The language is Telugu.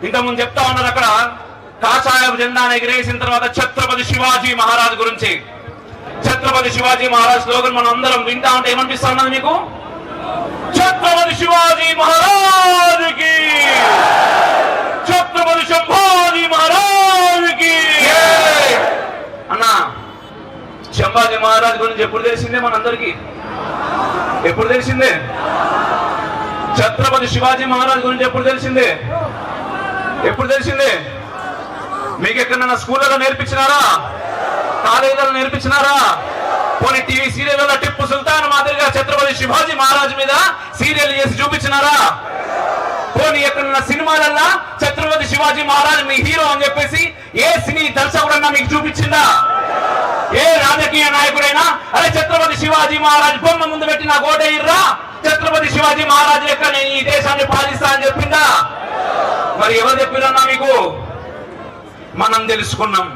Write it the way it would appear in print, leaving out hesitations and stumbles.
ఇంతకుముందు చెప్తా ఉన్నారు అక్కడ కాషాయ జెండాను ఎగిరేసిన తర్వాత ఛత్రపతి శివాజీ మహారాజ్ గురించి. ఛత్రపతి శివాజీ మహారాజ్ స్లోగన్ మనం అందరం వింటా ఉంటే ఏమనిపిస్తా ఉన్నది మీకు? ఛత్రపతి శివాజీ మహారాజ్ కి, ఛత్రపతి శంభాజీ మహారాజ్ కి. అన్నా శంభాజీ మహారాజ్ గురించి ఎప్పుడు తెలిసిందే మనందరికీ? ఎప్పుడు తెలిసిందే? ఛత్రపతి శివాజీ మహారాజ్ గురించి ఎప్పుడు తెలిసిందే? ఎప్పుడు తెలిసిందే? మీకు ఎక్కడైనా స్కూళ్ళలో నేర్పించినారా? కాలేజీలలో నేర్పించినారా? పోనీ టీవీ సీరియల్లో టిప్పు సుల్తాన్ మాదిరిగా ఛత్రపతి శివాజీ మహారాజ్ మీద సీరియల్ చేసి చూపించినారా? పోనీ ఎక్కడన్నా సినిమాలల్లా ఛత్రపతి శివాజీ మహారాజ్ మీ హీరో అని చెప్పేసి ఏ సినీ దర్శకుడన్నా మీకు చూపించిందా? ఏ రాజకీయ నాయకుడైనా అరే ఛత్రపతి శివాజీ మహారాజ్ బొమ్మ ముందు పెట్టి నా ఓటేయిర్రా, ఛత్రపతి శివాజీ మహారాజ్ లెక్క నేను ఈ దేశాన్ని పాలిస్తా అని చెప్పిందా? మరి ఎవరు చెప్పిరన్నా మీకు? మనం తెలుసుకున్నాం.